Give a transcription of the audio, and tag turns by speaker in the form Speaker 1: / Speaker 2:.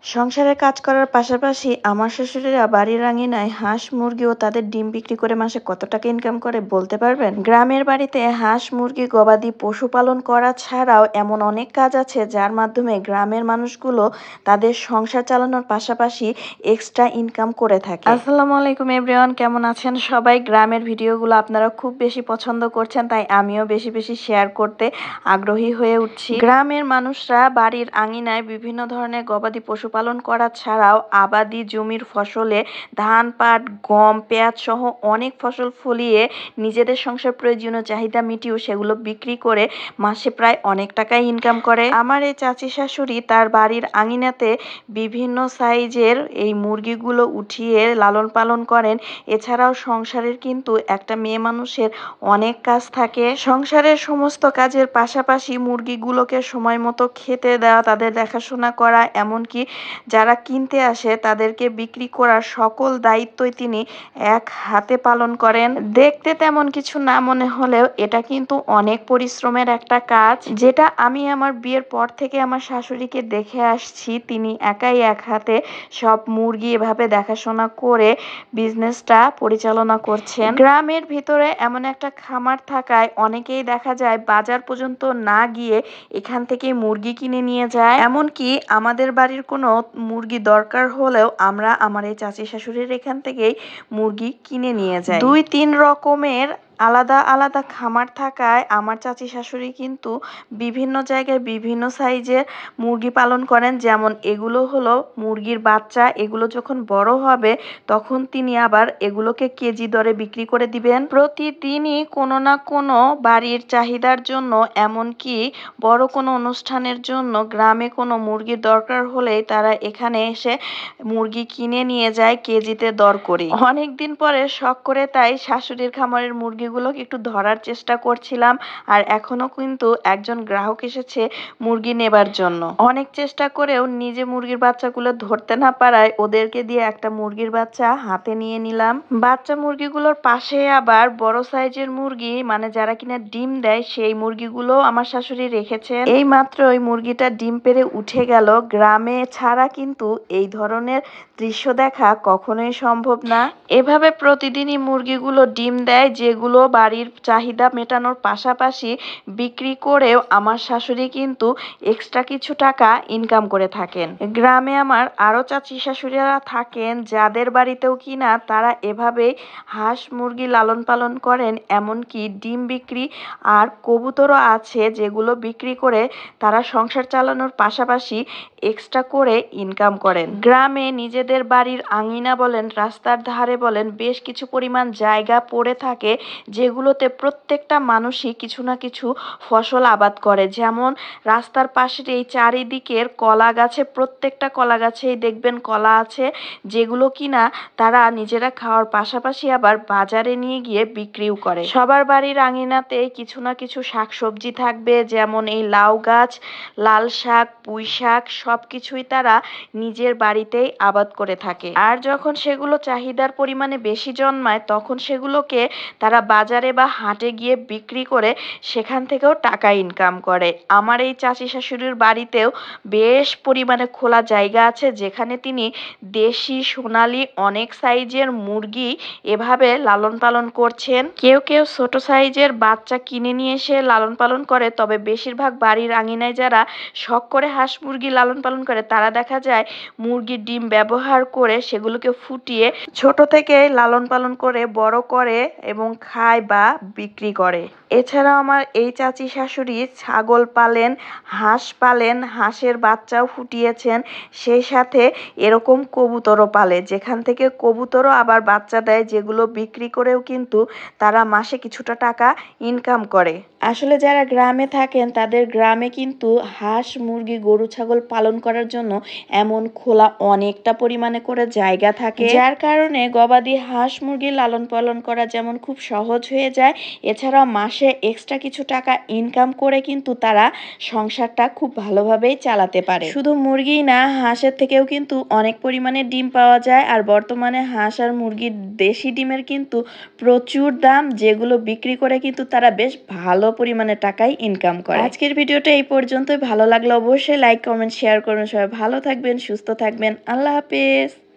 Speaker 1: সংসারে কাজ করার পাশাপাশি আমার শাশুড়িরা বাড়ির আঙিনায় হাঁস মুরগি ও তাদের ডিম বিক্রি করে মাসে কত টাকা ইনকাম করে বলতে পারবেন? গ্রামের বাড়িতে হাঁস মুরগি গবাদি পশুপালন করা ছাড়াও এমন অনেক কাজ আছে যার মাধ্যমে গ্রামের মানুষগুলো তাদের সংসার চালানোর পাশাপাশি এক্সট্রা ইনকাম করে থাকে। আসসালামু আলাইকুম এভরিওয়ান, কেমন আছেন সবাই? গ্রামের ভিডিওগুলো আপনারা খুব বেশি পছন্দ করছেন, তাই আমিও বেশি বেশি শেয়ার করতে আগ্রহী হয়ে উঠছি। গ্রামের মানুষরা বাড়ির আঙিনায় বিভিন্ন ধরনের গবাদি পশু পালন করা ছাড়াও আবাদি জমির ফসলে ধান, পাট, গম, পেঁয়াজ সহ অনেক ফসল ফলিয়ে নিজেদের সংসার প্রয়োজনীয় চাহিদা মিটিয়েও সেগুলো বিক্রি করে মাসে প্রায় অনেক টাকাই ইনকাম করে। আমার এই চাচি শাশুড়ি তার বাড়ির আঙিনাতে বিভিন্ন সাইজের এই মুরগিগুলো উঠিয়ে লালন পালন করেন। এছাড়াও সংসারের কিন্তু একটা মেয়ে মানুষের অনেক কাজ থাকে। সংসারের সমস্ত কাজের পাশাপাশি মুরগিগুলোকে সময় মতো খেতে দেওয়া, তাদের দেখাশোনা করা, এমনকি যারা কিনতে আসে তাদেরকে বিক্রি করার সকল দায়িত্বই তিনি এক হাতে পালন করেন। দেখতে তেমন কিছু না মনে হলেও এটা কিন্তু অনেক পরিশ্রমের একটা কাজ, যেটা আমি আমার বিয়ের পর থেকে আমার শাশুড়িকে দেখে আসছি। তিনি একাই এক হাতে সব মুরগি এভাবে দেখাশোনা করে বিজনেসটা পরিচালনা করছেন। গ্রামের ভিতরে এমন একটা খামার থাকায় অনেকেই দেখা যায় বাজার পর্যন্ত না গিয়ে এখান থেকে মুরগি কিনে নিয়ে যায়। এমনকি আমাদের বাড়ির কোনো মুরগি দরকার হলেও আমরা আমার এই চাচি শাশুড়ির এখান থেকেই মুরগি কিনে নিয়ে যাই। 2-3 রকমের আলাদা আলাদা খামার থাকায় আমার চাচি শাশুড়ি কিন্তু বিভিন্ন জায়গায় বিভিন্ন সাইজের মুরগি পালন করেন। যেমন এগুলো হলো মুরগির বাচ্চা, এগুলো যখন বড় হবে তখন তিনি আবার এগুলোকে কেজি দরে বিক্রি করে দিবেন। প্রতিদিনই কোনো না কোনো বাড়ির চাহিদার জন্য, এমনকি বড় কোনো অনুষ্ঠানের জন্য গ্রামে কোনো মুরগির দরকার হলেই তারা এখানে এসে মুরগি কিনে নিয়ে যায় কেজিতে দর করে। অনেকদিন পরে শখ করে তাই শাশুড়ির খামারের মুরগিগুলোকে একটু ধরার চেষ্টা করছিলাম, আর এখনো কিন্তু একজন গ্রাহক এসেছে মুরগি নেবার জন্য। অনেক চেষ্টা করেও নিজে মুরগির বাচ্চাগুলো ধরতে না পারায় ওদেরকে দিয়ে একটা মুরগির বাচ্চা হাতে নিয়ে নিলাম। বাচ্চা মুরগিগুলোর পাশে আবার বড় সাইজের মুরগি, মানে যারা কিনা ডিম দেয়, সেই মুরগিগুলো আমার শাশুড়ি রেখেছেন। এই মাত্র ওই মুরগিটা ডিম পেড়ে উঠে গেল। গ্রামে ছাড়া কিন্তু এই ধরনের দৃশ্য দেখা কখনোই সম্ভব না। এভাবে প্রতিদিনই মুরগিগুলো ডিম দেয়, যেগুলো বাড়ির চাহিদা মেটানোর পাশাপাশি বিক্রি করেও আমার শাশুড়ি কিন্তু এক্সট্রা কিছু টাকা ইনকাম করে থাকেন। গ্রামে আমার আরো চাচি শাশুড়িরা থাকেন যাদের বাড়িতেও কিনা তারা এভাবেই হাঁস মুরগি লালন পালন করেন, এমনকি ডিম বিক্রি আর কবুতরও আছে যেগুলো বিক্রি করে তারা সংসার চালানোর পাশাপাশি এক্সট্রা করে ইনকাম করেন। গ্রামে নিজেদের বাড়ির আঙিনা বলেন, রাস্তার ধারে বলেন, বেশ কিছু পরিমাণ জায়গা পড়ে থাকে যেগুলোতে প্রত্যেকটা মানুষই কিছু না কিছু ফসল আবাদ করে। যেমন রাস্তার পাশের এই চারিদিকের কলা গাছে, প্রত্যেকটা কলা গাছেই দেখবেন কলা আছে, যেগুলো কিনা তারা নিজেরা খাওয়ার পাশাপাশি আবার বাজারে নিয়ে গিয়ে বিক্রিও করে। সবার বাড়ির আঙিনাতে কিছু না কিছু শাকসবজি থাকবে, যেমন এই লাউ গাছ, লাল শাক, পুঁই শাক, সবকিছুই তারা নিজের বাড়িতেই আবাদ করে থাকে। আর যখন সেগুলো চাহিদার পরিমাণে বেশি জন্মায় তখন সেগুলোকে তারা বাজারে বা হাটে গিয়ে বিক্রি করে সেখান থেকেও টাকা ইনকাম করে। আমার এই চাচি শাশুড়ির বাড়িতেও বেশ পরিমাণে খোলা জায়গা আছে, যেখানে তিনি দেশি সোনালী অনেক সাইজের মুরগি এভাবে লালন পালন করছেন। কেউ কেউ ছোট সাইজের বাচ্চা কিনে নিয়ে এসে লালন পালন করে, তবে বেশিরভাগ বাড়ির আঙিনায় যারা শখ করে হাঁস মুরগি লালন পালন করে তারা দেখা যায় মুরগির ডিম ব্যবহার করে সেগুলোকে ফুটিয়ে ছোট থেকে লালন পালন করে বড় করে এবং খায় বা বিক্রি করে। এছাড়াও আমার এই চাচি শাশুড়ি ছাগল পালেন, হাঁস পালেন, হাঁসের বাচ্চাও ফুটিয়েছেন, সেই সাথে এরকম কবুতরও পালে, যেখান থেকে কবুতরও আবার বাচ্চা দেয়, যেগুলো বিক্রি করেও কিন্তু তারা মাসে কিছুটা টাকা ইনকাম করে। আসলে যারা গ্রামে থাকেন তাদের গ্রামে কিন্তু হাঁস মুরগি গরু ছাগল পালন করার জন্য এমন খোলা অনেকটা পরিমাণে করে জায়গা থাকে, যার কারণে গবাদি হাঁস মুরগি লালন পালন করা যেমন খুব সহজ সহজ হয়ে যায়। এছাড়াও মাসে এক্সট্রা কিছু টাকা ইনকাম করে কিন্তু তারা সংসারটা খুব ভালোভাবেই চালাতে পারে। শুধু মুরগিই না, হাঁসের থেকেও কিন্তু অনেক পরিমাণে ডিম পাওয়া যায়। আর বর্তমানে হাঁস আর মুরগির দেশি ডিমের কিন্তু প্রচুর দাম, যেগুলো বিক্রি করে কিন্তু তারা বেশ ভালো পরিমাণে টাকাই ইনকাম করে। আজকের ভিডিওটা এই পর্যন্তই। ভালো লাগলে অবশ্যই লাইক, কমেন্ট, শেয়ার করুন। সবাই ভালো থাকবেন, সুস্থ থাকবেন। আল্লাহ হাফেজ।